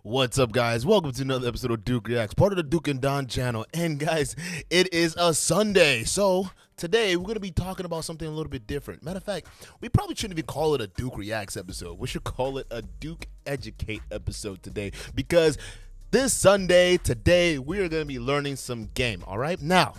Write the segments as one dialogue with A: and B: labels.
A: What's up, guys? Welcome to another episode of Duke Reacts, part of the Duke and Don channel. And guys, it is a Sunday, so today we're going to be talking about something a little bit different. Matter of fact, we probably shouldn't even call it a Duke Reacts episode. We should call it a Duke Educate episode today, because this Sunday, today, we are going to be learning some game, all right? Now,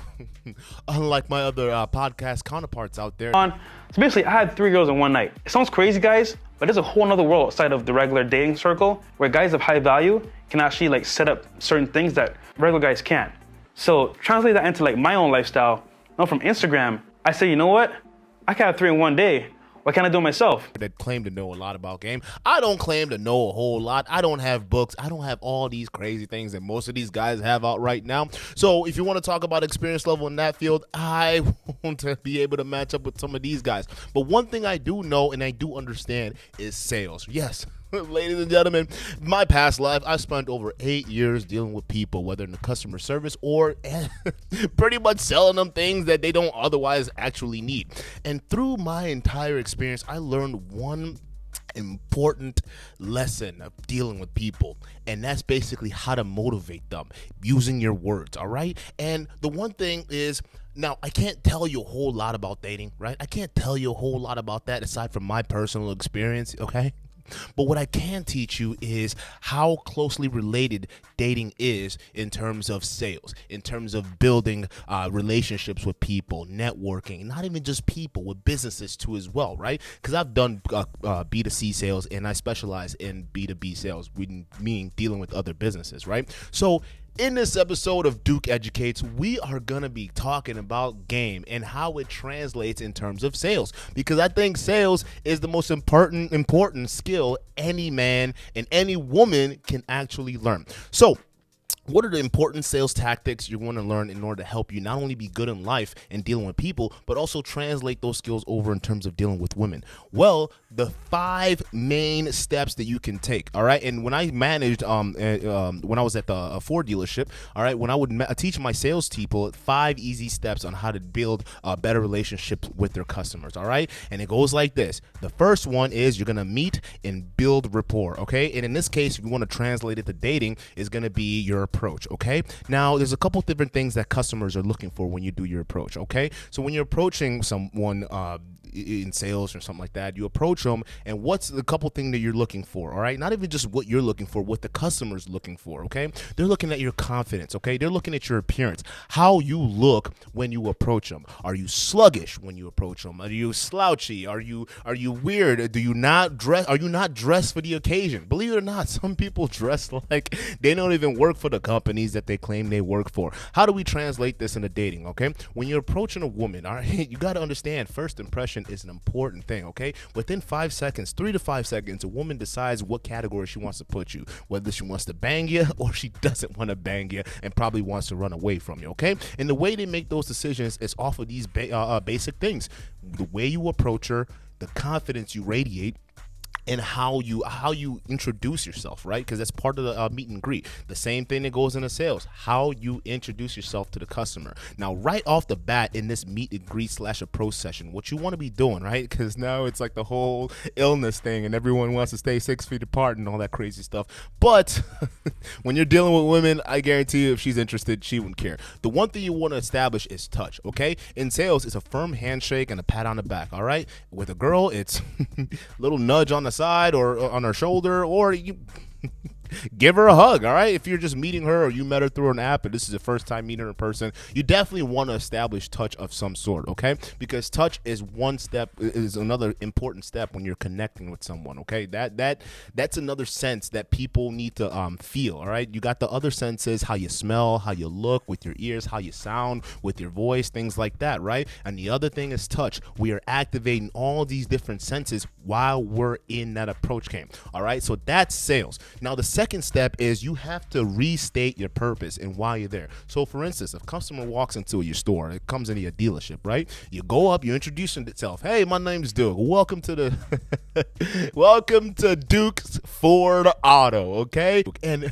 A: unlike my other podcast counterparts out there.
B: So basically, I had 3 girls in one night. It sounds crazy, guys, but there's a whole nother world outside of the regular dating circle where guys of high value can actually set up certain things that regular guys can't. So translate that into my own lifestyle. Now from Instagram, I say, you know what? I can have 3 in one day. Why can't I do it myself?
A: That claim to know a lot about game. I don't claim to know a whole lot. I don't have books. I don't have all these crazy things that most of these guys have out right now. So if you want to talk about experience level in that field, I want to be able to match up with some of these guys. But one thing I do know and I do understand is sales. Yes. Ladies and gentlemen, my past life, I spent over 8 years dealing with people, whether in the customer service or pretty much selling them things that they don't otherwise actually need. And through my entire experience, I learned one important lesson of dealing with people, and that's basically how to motivate them using your words. All right. And the one thing is, now I can't tell you a whole lot about dating, right? I can't tell you a whole lot about that aside from my personal experience. Okay. But what I can teach you is how closely related dating is in terms of sales, in terms of building relationships with people, networking, not even just people, with businesses too as well, right? Because I've done B2C sales and I specialize in B2B sales, meaning dealing with other businesses, right? So in this episode of Duke Educates, we are going to be talking about game and how it translates in terms of sales, because I think sales is the most important skill any man and any woman can actually learn. So what are the important sales tactics you want to learn in order to help you not only be good in life and dealing with people, but also translate those skills over in terms of dealing with women? Well, the 5 main steps that you can take. All right. And when I managed, when I was at the Ford dealership, all right, when I would teach my sales people 5 easy steps on how to build better relationships with their customers. All right. And it goes like this. The first one is you're going to meet and build rapport. Okay. And in this case, if you want to translate it to dating, is going to be your approach. Okay. Now there's a couple different things that customers are looking for when you do your approach. Okay. So when you're approaching someone in sales or something like that, you approach them, and what's the couple thing that you're looking for? All right. Not even just what you're looking for, what the customer's looking for. Okay. They're looking at your confidence. Okay. They're looking at your appearance, how you look when you approach them. Are you sluggish when you approach them? Are you slouchy? Are you weird? Do you not dress? Are you not dressed for the occasion? Believe it or not, some people dress like they don't even work for the companies that they claim they work for. How do we translate this into dating? Okay. When you're approaching a woman, all right, you got to understand first impression is an important thing. Okay. Within 5 seconds, 3 to 5 seconds, a woman decides what category she wants to put you, whether she wants to bang you or she doesn't want to bang you and probably wants to run away from you. Okay. And the way they make those decisions is off of these basic things: the way you approach her, the confidence you radiate, and how you introduce yourself, right? Because that's part of the meet and greet. The same thing that goes into sales, how you introduce yourself to the customer. Now, right off the bat in this meet and greet / approach session, what you want to be doing, right? Because now it's like the whole illness thing and everyone wants to stay 6 feet apart and all that crazy stuff. But when you're dealing with women, I guarantee you if she's interested, she wouldn't care. The one thing you want to establish is touch, okay? In sales, it's a firm handshake and a pat on the back, all right? With a girl, it's a little nudge on the side or on her shoulder, or you give her a hug. All right. If you're just meeting her or you met her through an app and this is the first time meeting her in person, you definitely want to establish touch of some sort. Okay. Because touch is another important step when you're connecting with someone. Okay. That's another sense that people need to feel. All right. You got the other senses, how you smell, how you look with your ears, how you sound with your voice, things like that. Right. And the other thing is touch. We are activating all these different senses while we're in that approach game. All right. So that's sales. Now, the second step is you have to restate your purpose and why you're there. So for instance, if a customer walks into your store, it comes into your dealership, right? You go up, you introduce yourself. Hey, my name's Duke. Welcome to welcome to Duke's Ford Auto. Okay. And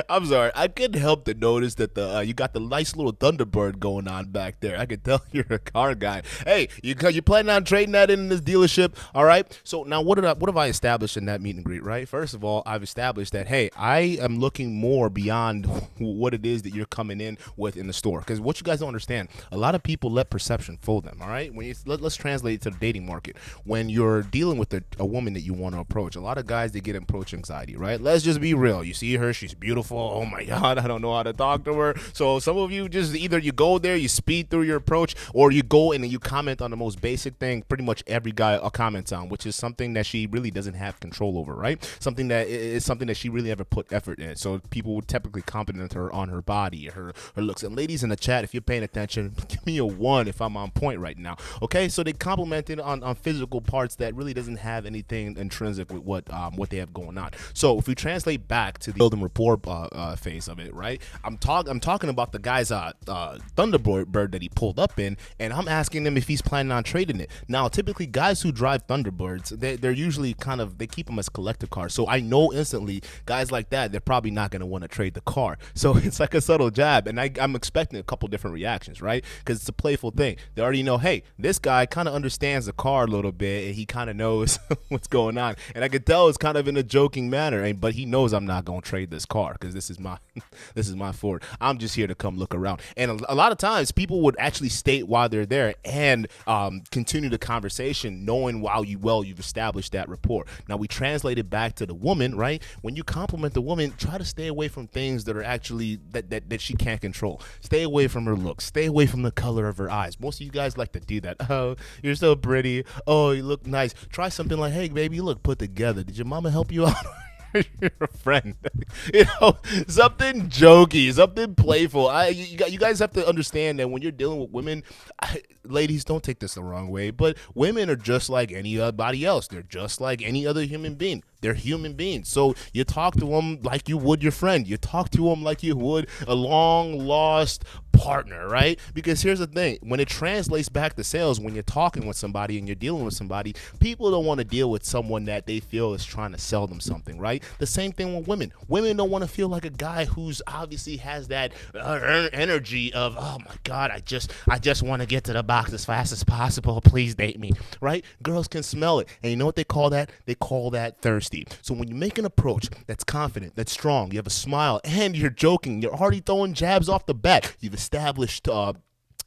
A: I'm sorry. I couldn't help to notice that the you got the nice little Thunderbird going on back there. I could tell you're a car guy. Hey, you planning on trading that in this dealership? All right. So now what have I established in that meet and greet? Right. First of all, I've established that hey, I am looking more beyond what it is that you're coming in with in the store. Because what you guys don't understand, a lot of people let perception fool them. All right. When let's translate it to the dating market. When you're dealing with a woman that you want to approach, a lot of guys they get approach anxiety. Right. Let's just be real. You see her, she's beautiful. Oh my God, I don't know how to talk to her. So some of you just either you go there, you speed through your approach, or you go in and you comment on the most basic thing pretty much every guy comments on, which is something that she really doesn't have control over, right? Something that is something that she really never put effort in. So people would typically compliment her on her body, her looks. And ladies in the chat, if you're paying attention, give me a 1 if I'm on point right now. Okay, so they complimented on physical parts that really doesn't have anything intrinsic with what they have going on. So if we translate back to the building rapport phase of it, right? I'm talking about the guy's Thunderbird that he pulled up in, and I'm asking him if he's planning on trading it. Now, typically, guys who drive Thunderbirds, they're usually they keep them as collector cars. So I know instantly, guys like that, they're probably not going to want to trade the car. So it's like a subtle jab, and I'm expecting a couple different reactions, right? Because it's a playful thing. They already know, hey, this guy kind of understands the car a little bit, and he kind of knows what's going on. And I could tell it's kind of in a joking manner, but he knows I'm not going to trade this car because this is my Ford. I'm just here to come look around. And a lot of times people would actually state why they're there and continue the conversation knowing you've established that rapport. Now we translate it back to the woman, right? When you compliment the woman, try to stay away from things that are actually that she can't control. Stay away from her looks. Stay away from the color of her eyes. Most of you guys like to do that. Oh, you're so pretty. Oh, you look nice. Try something like, hey, baby, you look put together. Did your mama help you out? You're a friend, something jokey, something playful. You guys have to understand that when you're dealing with women, ladies, don't take this the wrong way, but women are just like anybody else. They're just like any other human being. They're human beings. So you talk to them like you would your friend. You talk to them like you would a long lost partner, right? Because here's the thing. When it translates back to sales, when you're talking with somebody and you're dealing with somebody, people don't want to deal with someone that they feel is trying to sell them something, right? The same thing with women. Women don't want to feel like a guy who's obviously has that energy of, oh my God, I just want to get to the box as fast as possible. Please date me, right? Girls can smell it. And you know what they call that? They call that thirsty. So when you make an approach that's confident, that's strong, you have a smile, and you're joking, you're already throwing jabs off the bat, you've established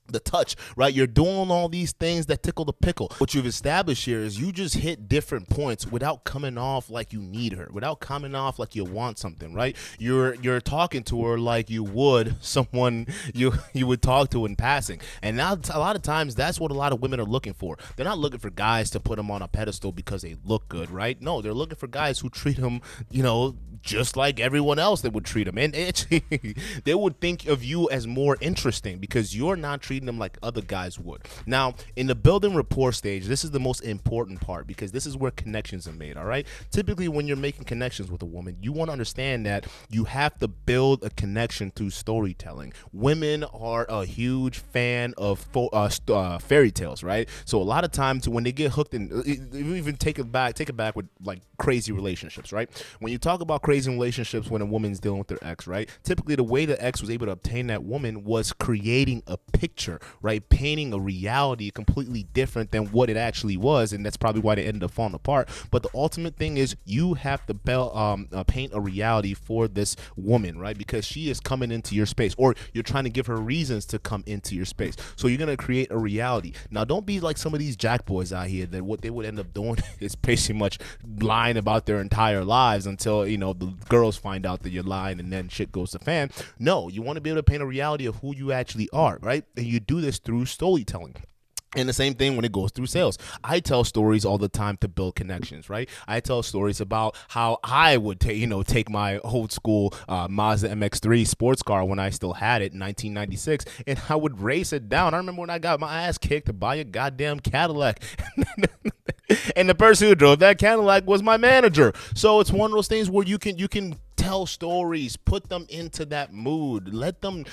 A: the touch, right? You're doing all these things that tickle the pickle. What you've established here is you just hit different points without coming off like you need her, without coming off like you want something, right? You're talking to her like you would someone you would talk to in passing. And now a lot of times that's what a lot of women are looking for. They're not looking for guys to put them on a pedestal because they look good, right? No, they're looking for guys who treat them, just like everyone else that would treat them. And they would think of you as more interesting because you're not treating them like other guys would. Now, in the building rapport stage, this is the most important part because this is where connections are made, all right? Typically, when you're making connections with a woman, you want to understand that you have to build a connection through storytelling. Women are a huge fan of fairy tales, right? So a lot of times when they get hooked in, even take it back with like crazy relationships, right? When you talk about crazy relationships when a woman's dealing with their ex, right? Typically, the way the ex was able to obtain that woman was creating a picture, right? Painting a reality completely different than what it actually was, and that's probably why they ended up falling apart. But the ultimate thing is you have to paint a reality for this woman, right? Because she is coming into your space, or you're trying to give her reasons to come into your space. So you're gonna create a reality. Now, don't be like some of these jack boys out here that what they would end up doing is pretty much lying about their entire lives until the girls find out that you're lying, and then shit goes to fan. No, you want to be able to paint a reality of who you actually are, right? And you do this through storytelling. And the same thing when it goes through sales. I tell stories all the time to build connections, right? I tell stories about how I would take my old school Mazda MX-3 sports car when I still had it in 1996, and I would race it down. I remember when I got my ass kicked to buy a goddamn Cadillac. And the person who drove that Cadillac was my manager. So it's one of those things where you can Tell stories, put them into that mood, let them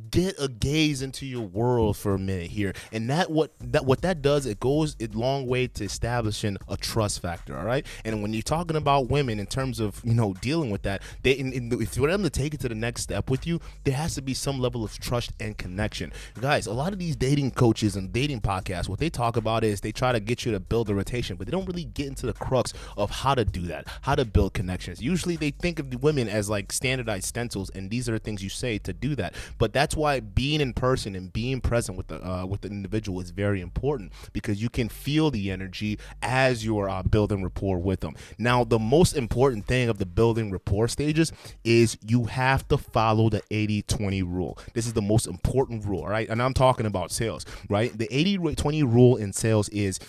A: get a gaze into your world for a minute here. And what that does, it goes a long way to establishing a trust factor. All right. And when you're talking about women in terms of, dealing with that, if you want them to take it to the next step with you, there has to be some level of trust and connection. Guys, a lot of these dating coaches and dating podcasts, what they talk about is they try to get you to build a rotation, but they don't really get into the crux of how to do that, how to build connections. Usually they think of the women as like standardized stencils, and these are the things you say to do that. But that's why being in person and being present with the individual is very important, because you can feel the energy as you're building rapport with them. Now, the most important thing of the building rapport stages is you have to follow the 80-20 rule. This is the most important rule, all right? And I'm talking about sales, right? The 80-20 rule in sales is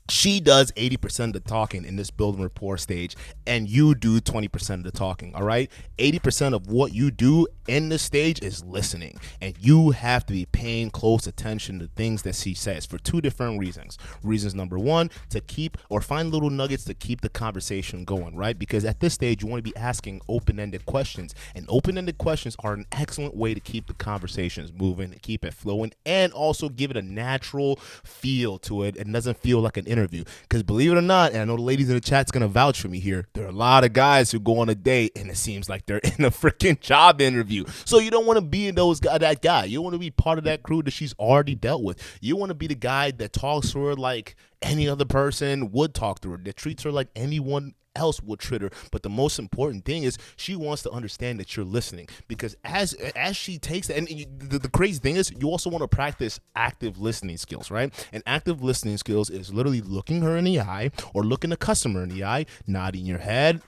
A: she does 80% of the talking in this building rapport stage, and you do 20% of the talking, all right? 80% of what you do in this stage is listening, and you have to be paying close attention to things that she says for two different reasons. Reasons number one, to keep or find little nuggets to keep the conversation going, right? Because at this stage, you want to be asking open-ended questions, and open-ended questions are an excellent way to keep the conversations moving, to keep it flowing, and also give it a natural feel to it. It doesn't feel like an interview, because believe it or not, and I know the ladies in the chat's gonna vouch for me here, there are a lot of guys who go on a date and it seems like they're in a freaking job interview. So you don't want to be that guy. You want to be part of that crew that she's already dealt with. You want to be the guy that talks to her like any other person would talk to her, that treats her like anyone else would treat her. But the most important thing is she wants to understand that you're listening, because as she takes it, and the crazy thing is you also want to practice active listening skills, right? And active listening skills is literally looking her in the eye or looking the customer in the eye, nodding your head,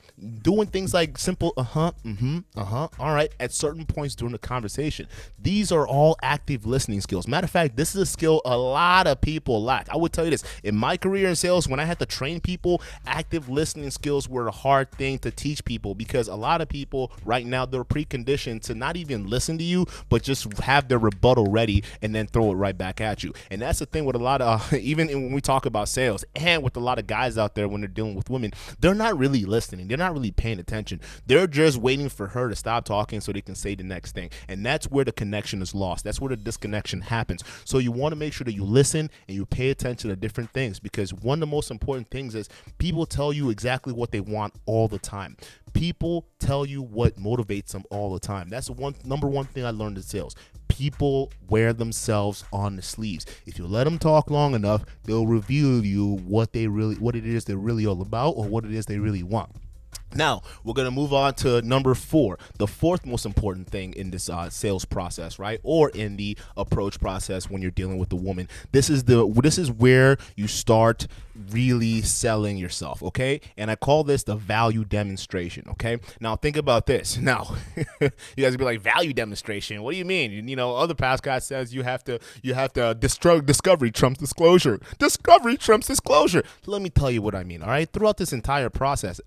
A: doing things like simple all right at certain points during the conversation. These are all active listening skills. Matter of fact, this is a skill a lot of people lack. I would tell you this, in my career in sales, when I had to train people, active listening skills were a hard thing to teach people, because a lot of people right now, they're preconditioned to not even listen to you, but just have their rebuttal ready and then throw it right back at you. And that's the thing with a lot of even when we talk about sales, and with a lot of guys out there when they're dealing with women, they're not really listening, they're not really paying attention, they're just waiting for her to stop talking so they can say the next thing. And that's where the connection is lost, that's where the disconnection happens. So you want to make sure that you listen and you pay attention to different things, because one of the most important things is people tell you exactly what they want all the time. People tell you what motivates them all the time. That's the number one thing I learned in sales. People wear themselves on the sleeves. If you let them talk long enough, they'll reveal you what it is they're really all about, or what it is they really want. Now, we're going to move on to number 4, the fourth most important thing in this sales process, right? Or in the approach process when you're dealing with a woman. This is where you start really selling yourself, okay? And I call this the value demonstration, okay? Now, think about this. Now, you guys will be like, value demonstration? What do you mean? Other past guy says you have to discovery trumps disclosure. Discovery trumps disclosure. Let me tell you what I mean, all right? Throughout this entire process,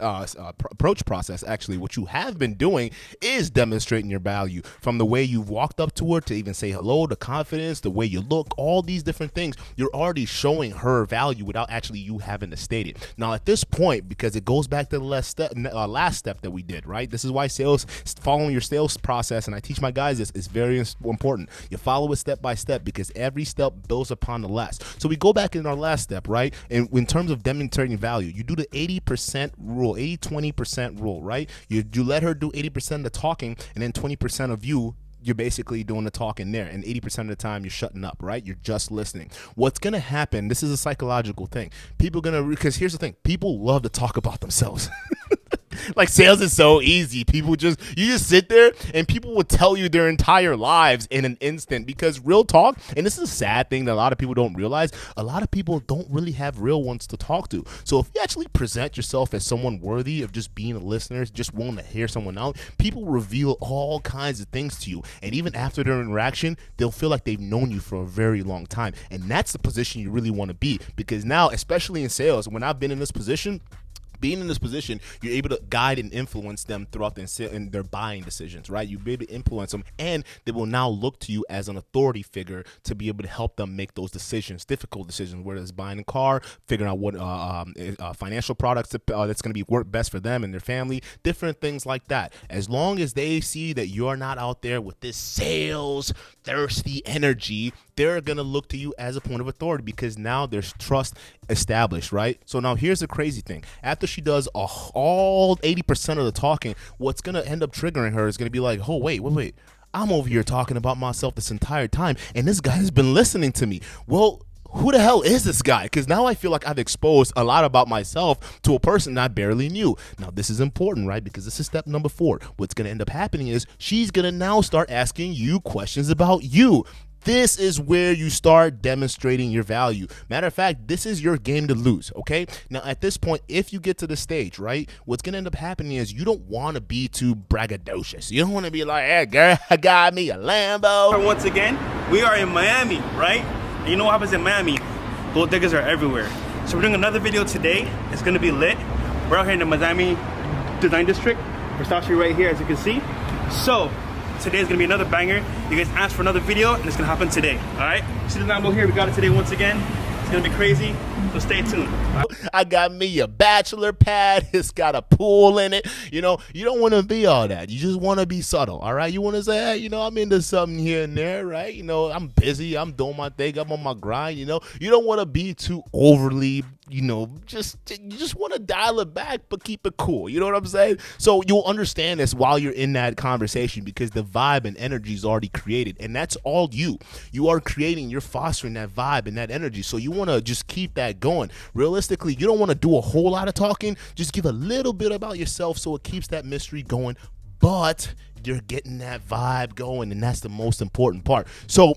A: approach process, actually, what you have been doing is demonstrating your value, from the way you walked up to her to even say hello, the confidence, the way you look, all these different things. You're already showing her value without actually you having to state it. Now, at this point, because it goes back to the last step that we did, right? This is why following your sales process, and I teach my guys this, is very important. You follow it step by step, because every step builds upon the last. So we go back in our last step, right? And in terms of demonstrating value, you do the 80% rule, 80-20% rule, right? You let her do 80% of the talking, and then 20% of you're basically doing the talking there, and 80% of the time you're shutting up, right? You're just listening. What's gonna happen, this is a psychological thing, because here's the thing, people love to talk about themselves. Like, sales is so easy. You just sit there and people will tell you their entire lives in an instant, because real talk, and this is a sad thing that a lot of people don't realize, a lot of people don't really have real ones to talk to. So if you actually present yourself as someone worthy of just being a listener, just willing to hear someone out, people reveal all kinds of things to you. And even after their interaction, they'll feel like they've known you for a very long time. And that's the position you really want to be, because now, especially in sales, when I've been in this position, being in this position, you're able to guide and influence them throughout in their buying decisions, right? You'll be able to influence them, and they will now look to you as an authority figure to be able to help them make those decisions, difficult decisions, whether it's buying a car, figuring out what financial products that's going to be work best for them and their family, different things like that. As long as they see that you're not out there with this sales thirsty energy, they're going to look to you as a point of authority because now there's trust established, right? So now here's the crazy thing. After she does all 80% of the talking, what's going to end up triggering her is going to be like, oh, wait. I'm over here talking about myself this entire time, and this guy has been listening to me. Well, who the hell is this guy? Because now I feel like I've exposed a lot about myself to a person I barely knew. Now, this is important, right? Because this is step number 4. What's going to end up happening is she's going to now start asking you questions about you. This is where you start demonstrating your value. Matter of fact, this is your game to lose, okay? Now, at this point, if you get to the stage, right, what's going to end up happening is you don't want to be too braggadocious. You don't want to be like, hey, girl, I got me a Lambo.
C: Once again, we are in Miami, right? And you know what happens in Miami? Gold diggers are everywhere. So we're doing another video today. It's going to be lit. We're out here in the Miami Design District. Versace right here, as you can see. So today's gonna be another banger. You guys asked for another video, and it's gonna happen today. All right. See the Lambo here? We got it today once again. It's gonna be crazy. So stay tuned.
A: I got me a bachelor pad. It's got a pool in it. You know, you don't want to be all that. You just want to be subtle. All right. You want to say, hey, you know, I'm into something here and there, right? You know, I'm busy. I'm doing my thing. I'm on my grind. You know, you don't want to be too overly, you know, you just want to dial it back, but keep it cool. You know what I'm saying? So you'll understand this while you're in that conversation because the vibe and energy is already created, and that's all you. You are creating, you're fostering that vibe and that energy. So you want to just keep that going. Realistically, you don't want to do a whole lot of talking. Just give a little bit about yourself so it keeps that mystery going, but you're getting that vibe going, and that's the most important part. So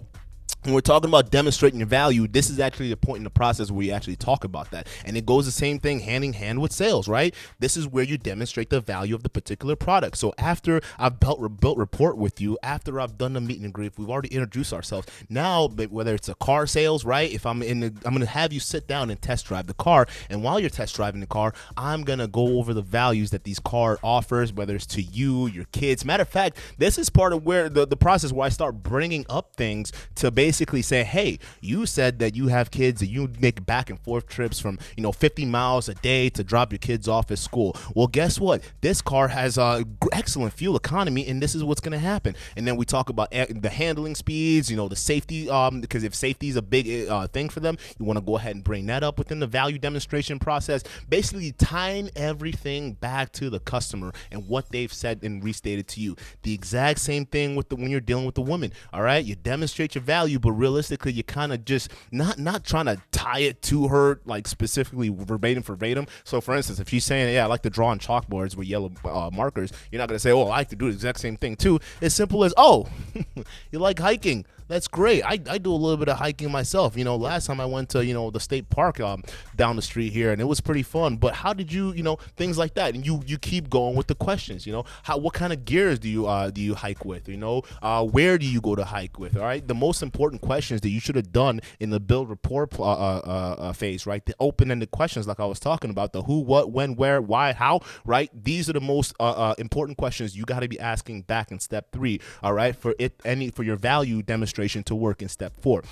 A: when we're talking about demonstrating your value, this is actually the point in the process where we actually talk about that. And it goes the same thing hand in hand with sales, right? This is where you demonstrate the value of the particular product. So after I've built rapport with you, after I've done the meet and greet, we've already introduced ourselves. Now, whether it's a car sales, right? If I'm going to have you sit down and test drive the car. And while you're test driving the car, I'm going to go over the values that these car offers, whether it's to you, your kids. Matter of fact, this is part of where the process where I start bringing up things to basically say, hey, you said that you have kids and you make back and forth trips from 50 miles a day to drop your kids off at school. Well, guess what? This car has a excellent fuel economy, and this is what's going to happen. And then we talk about the handling speeds, the safety, because if safety is a big thing for them, you want to go ahead and bring that up within the value demonstration process, basically tying everything back to the customer and what they've said and restated to you. The exact same thing with when you're dealing with the woman. All right, you demonstrate your value, but realistically, you kind of just not trying to tie it to her like specifically verbatim. So, for instance, if she's saying, "Yeah, I like to draw on chalkboards with yellow markers," you're not gonna say, "Oh, I like to do the exact same thing too." As simple as, "Oh, you like hiking? That's great. I do a little bit of hiking myself. Last time I went to the state park down the street here, and it was pretty fun. But how did you things like that?" And you keep going with the questions. What kind of gears do you hike with? Where do you go to hike with? All right, the most important questions that you should have done in the build rapport phase, right? The open-ended questions, like I was talking about, the who, what, when, where, why, how, right? These are the most important questions you got to be asking back in step 3. All right, for your value demonstration to work in step 4.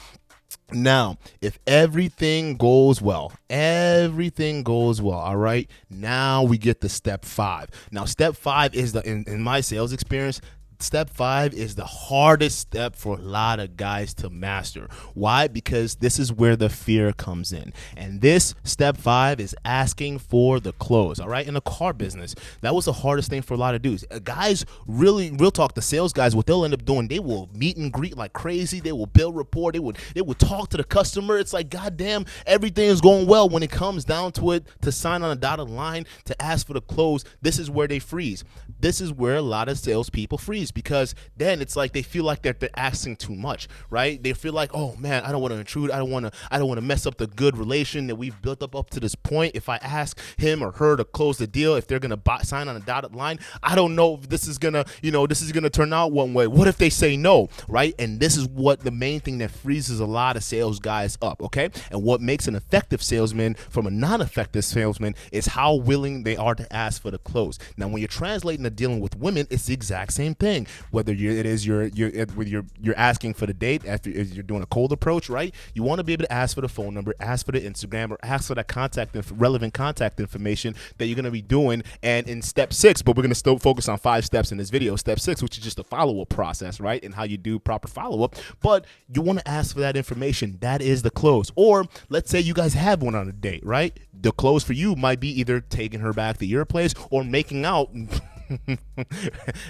A: Now, if everything goes well, all right, now we get to step 5. Now, step 5 is in my sales experience, step 5 is the hardest step for a lot of guys to master. Why? Because this is where the fear comes in. And this step 5 is asking for the close. All right. In the car business, that was the hardest thing for a lot of dudes. Guys, really, real talk, the sales guys, what they'll end up doing, they will meet and greet like crazy. They will build rapport. They would talk to the customer. It's like, goddamn, everything is going well. When it comes down to it, to sign on a dotted line, to ask for the close, this is where they freeze. This is where a lot of salespeople freeze. freeze, because then it's like they feel like they're asking too much, right? They feel like, oh man, I don't want to intrude. I don't want to mess up the good relation that we've built up to this point. If I ask him or her to close the deal, if they're gonna sign on a dotted line, I don't know if this is gonna turn out one way. What if they say no, right? And this is what the main thing that freezes a lot of sales guys up, okay? And what makes an effective salesman from a non-effective salesman is how willing they are to ask for the close. Now, when you're translating to dealing with women, it's the exact same thing. Whether you're asking for the date after if you're doing a cold approach, right? You want to be able to ask for the phone number, ask for the Instagram, or ask for that relevant contact information that you're going to be doing. And in step 6, but we're going to still focus on 5 steps in this video. Step 6, which is just a follow-up process, right? And how you do proper follow-up. But you want to ask for that information. That is the close. Or let's say you guys have one on a date, right? The close for you might be either taking her back to your place or making out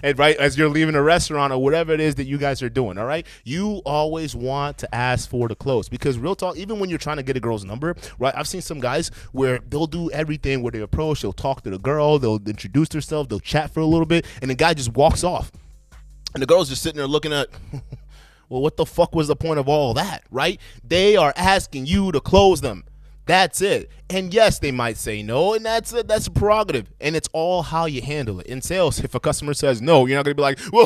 A: and right as you're leaving a restaurant or whatever it is that you guys are doing. All right, you always want to ask for the close, because real talk, even when you're trying to get a girl's number, right? I've seen some guys where they'll do everything where they approach, they'll talk to the girl, they'll introduce themselves, they'll chat for a little bit, and the guy just walks off, and the girl's just sitting there looking at well, what the fuck was the point of all that, right? They are asking you to close them. That's it. And yes, they might say no, and that's a prerogative. And it's all how you handle it. In sales, if a customer says no, you're not gonna be like, well,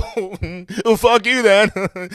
A: fuck you then.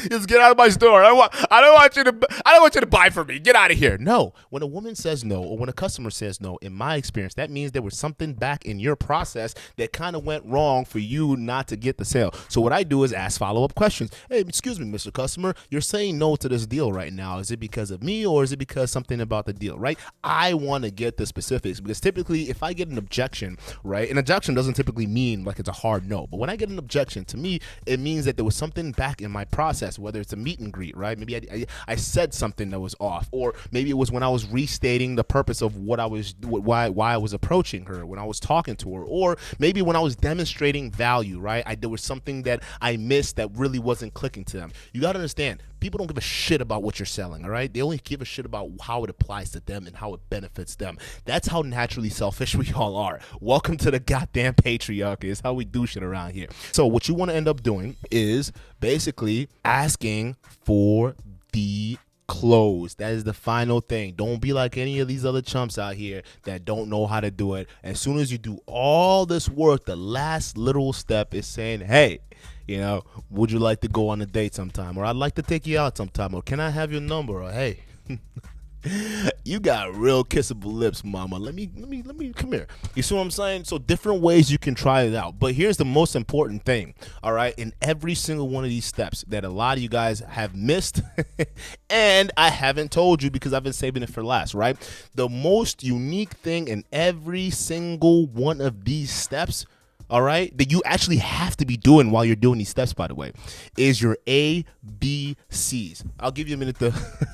A: Just get out of my store. I don't want you to buy from me. Get out of here. No. When a woman says no, or when a customer says no, in my experience, that means there was something back in your process that kind of went wrong for you not to get the sale. So what I do is ask follow-up questions. Hey, excuse me, Mr. Customer, you're saying no to this deal right now. Is it because of me, or is it because something about the deal, right? I want to get the specifics, because typically if I get an objection, right, an objection doesn't typically mean like it's a hard no, but when I get an objection, to me it means that there was something back in my process, whether it's a meet and greet, right? Maybe I said something that was off, or maybe it was when I was restating the purpose of why I was approaching her, when I was talking to her, or maybe when I was demonstrating value, right? There was something that I missed that really wasn't clicking to them. You got to understand, people don't give a shit about what you're selling, all right? They only give a shit about how it applies to them and how it benefits them. That's how naturally selfish we all are. Welcome to the goddamn patriarchy. It's how we do shit around here. So what you want to end up doing is basically asking for the close. That is the final thing. Don't be like any of these other chumps out here that don't know how to do it. As soon as you do all this work, the last little step is saying, hey, would you like to go on a date sometime? Or I'd like to take you out sometime. Or can I have your number? Or hey, you got real kissable lips, mama. Let me come here. You see what I'm saying? So different ways you can try it out. But here's the most important thing, all right? In every single one of these steps that a lot of you guys have missed and I haven't told you because I've been saving it for last, right? The most unique thing in every single one of these steps, all right, that you actually have to be doing while you're doing these steps, by the way, is your ABCs. I'll give you a minute to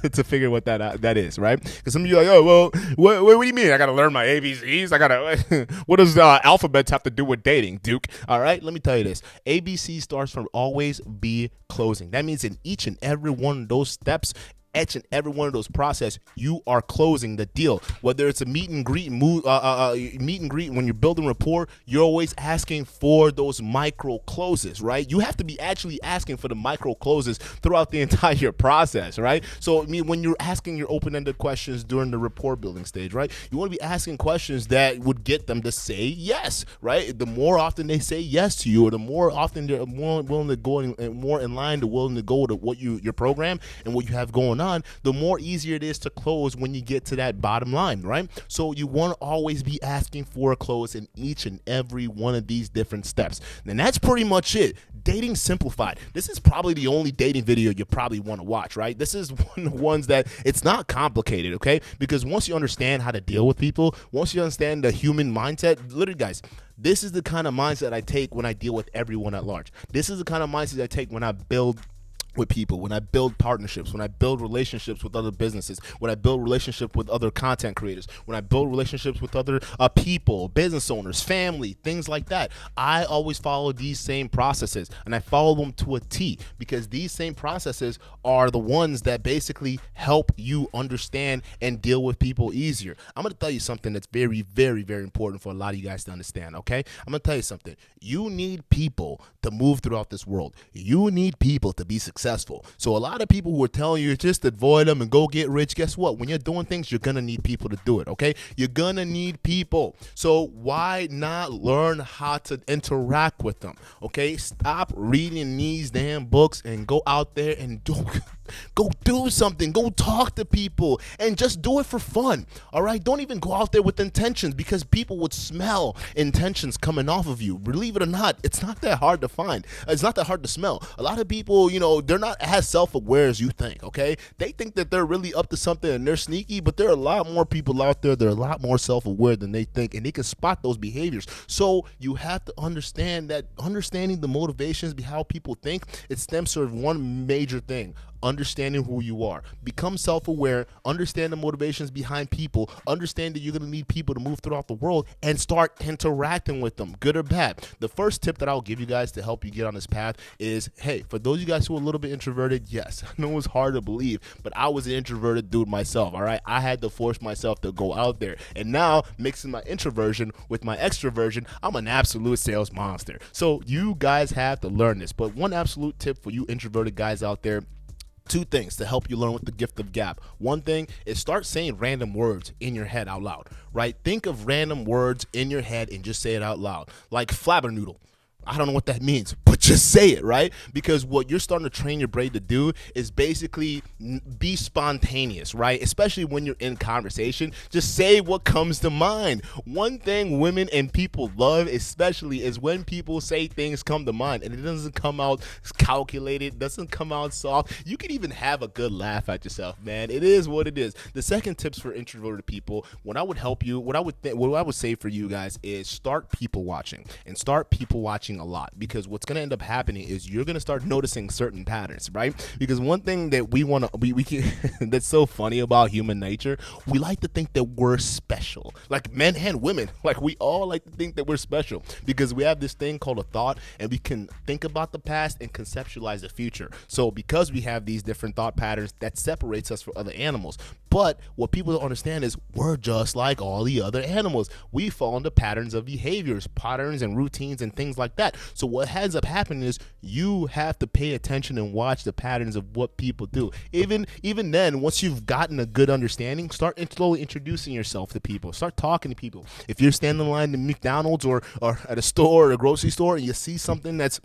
A: to figure what that is, right? Because some of you are like, oh, well, what do you mean? I got to learn my ABCs? What does alphabets have to do with dating, Duke? All right, let me tell you this. ABC starts from always be closing. That means in each and every one of those steps, each and every one of those process, you are closing the deal. Whether it's a meet and greet when you're building rapport, you're always asking for those micro closes, right? You have to be actually asking for the micro closes throughout the entire process, right? So I mean, when you're asking your open-ended questions during the rapport building stage, right, you want to be asking questions that would get them to say yes, right? The more often they say yes to you, or the more often they're more willing to go and more in line to willing to go to what your program and what you have going on, the more easier it is to close when you get to that bottom line, right? So you want to always be asking for a close in each and every one of these different steps. And that's pretty much it. Dating simplified. This is probably the only dating video you probably want to watch, right? This is one of the ones that it's not complicated, okay? Because once you understand how to deal with people, once you understand the human mindset, literally, guys, this is the kind of mindset I take when I deal with everyone at large. This is the kind of mindset I take when I build with people, when I build partnerships, when I build relationships with other businesses, when I build relationship with other content creators, when I build relationships with other people, business owners, family, things like that, I always follow these same processes, and I follow them to a T, because these same processes are the ones that basically help you understand and deal with people easier. I'm going to tell you something that's very, very, very important for a lot of you guys to understand, okay? I'm going to tell you something. You need people to move throughout this world. You need people to be successful. So a lot of people who are telling you just avoid them and go get rich, guess what? When you're doing things, you're going to need people to do it, okay? You're going to need people. So why not learn how to interact with them, okay? Stop reading these damn books and go out there and go do something. Go talk to people and just do it for fun, all right? Don't even go out there with intentions, because people would smell intentions coming off of you. Believe it or not, it's not that hard to find. It's not that hard to smell. A lot of people, they're not as self-aware as you think, okay? They think that they're really up to something and they're sneaky, but there are a lot more people out there that are a lot more self-aware than they think, and they can spot those behaviors. So you have to understand that understanding the motivations behind how people think, it stems from one major thing: understanding who you are. Become self-aware, understand the motivations behind people, understand that you're going to need people to move throughout the world, and start interacting with them, good or bad. The first tip that I'll give you guys to help you get on this path is, hey, for those of you guys who are a little bit introverted, yes, I know it's hard to believe, but I was an introverted dude myself, all right? I had to force myself to go out there, and now mixing my introversion with my extroversion, I'm an absolute sales monster. So you guys have to learn this, but one absolute tip for you introverted guys out there: two things to help you learn with the gift of gab. One thing is start saying random words in your head out loud, right? Think of random words in your head and just say it out loud. Like flabbernoodle. I don't know what that means, but just say it, right? Because what you're starting to train your brain to do is basically be spontaneous, right? Especially when you're in conversation, just say what comes to mind. One thing women and people love especially is when people say things come to mind and it doesn't come out calculated, doesn't come out soft. You can even have a good laugh at yourself, man. It is what it is. The second tips for introverted people, what I would help you, what I would say for you guys is start people watching, and start people watching a lot, because what's going to end up happening is you're going to start noticing certain patterns, right? Because one thing that we that's so funny about human nature, we like to think that we're special, like men and women, like we all like to think that we're special, because we have this thing called a thought, and we can think about the past and conceptualize the future. So because we have these different thought patterns, that separates us from other animals. But what people don't understand is we're just like all the other animals. We fall into patterns of behaviors, patterns and routines and things like that. So what ends up happening is you have to pay attention and watch the patterns of what people do. Even then, once you've gotten a good understanding, start slowly introducing yourself to people. Start talking to people. If you're standing in line at McDonald's or at a store or a grocery store and you see something that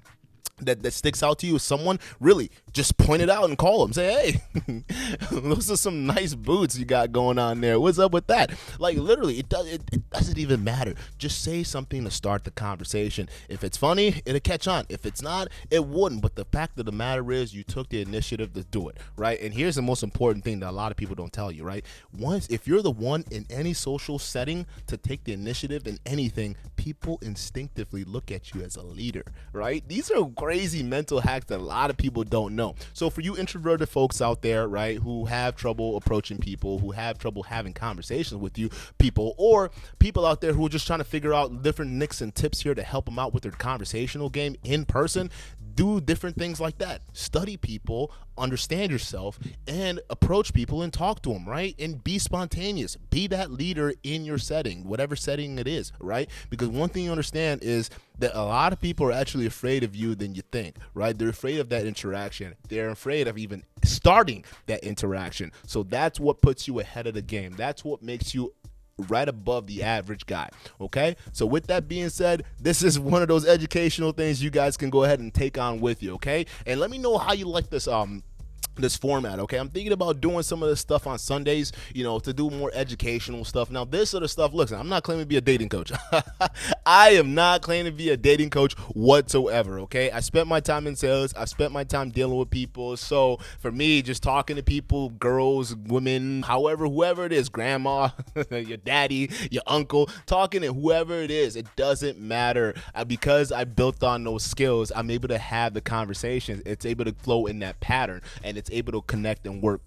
A: sticks out to you, someone, really just point it out and call them. Say, hey, those are some nice boots you got going on there. What's up with that? Like, literally, it doesn't even matter. Just say something to start the conversation. If it's funny, it'll catch on. If it's not, it wouldn't. But the fact of the matter is you took the initiative to do it, right? And here's the most important thing that a lot of people don't tell you, right? If you're the one in any social setting to take the initiative in anything, people instinctively look at you as a leader, right? These are crazy mental hacks that a lot of people don't know. So for you introverted folks out there, right, who have trouble approaching people, who have trouble having conversations with people, or people out there who are just trying to figure out different nicks and tips here to help them out with their conversational game in person, do different things like that. Study people, understand yourself, and approach people and talk to them, right? And be spontaneous. Be that leader in your setting, whatever setting it is, right? Because one thing you understand is that a lot of people are actually afraid of you than you think, right? They're afraid of that interaction. They're afraid of even starting that interaction. So that's what puts you ahead of the game. That's what makes you right above the average guy. Okay, so with that being said, this is one of those educational things you guys can go ahead and take on with you. Okay, and let me know how you like this this format. Okay, I'm thinking about doing some of this stuff on Sundays, to do more educational stuff. Now, this sort of stuff, listen, I'm not claiming to be a dating coach. I am not claiming to be a dating coach whatsoever. Okay, I spent my time in sales. I spent my time dealing with people. So for me, just talking to people, girls, women, however, whoever it is, grandma, your daddy, your uncle, talking to whoever it is, it doesn't matter. Because I built on those skills, I'm able to have the conversations. It's able to flow in that pattern, and it's able to connect and work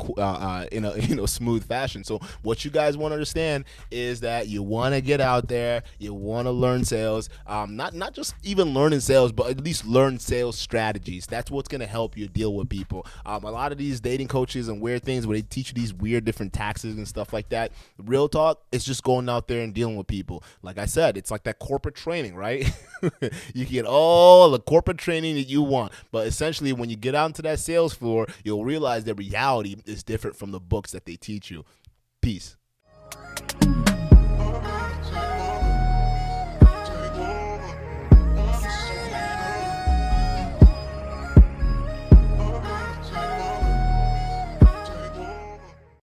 A: in a smooth fashion. So what you guys want to understand is that you want to get out there, you want to learn sales, not just even learning sales, but at least learn sales strategies. That's what's going to help you deal with people. A lot of these dating coaches and weird things where they teach you these weird different taxes and stuff like that, real talk, it's just going out there and dealing with people. Like I said, it's like that corporate training, right? You can get all the corporate training that you want, but essentially when you get out into that sales floor, you'll realize that reality is different from the books that they teach you. Peace.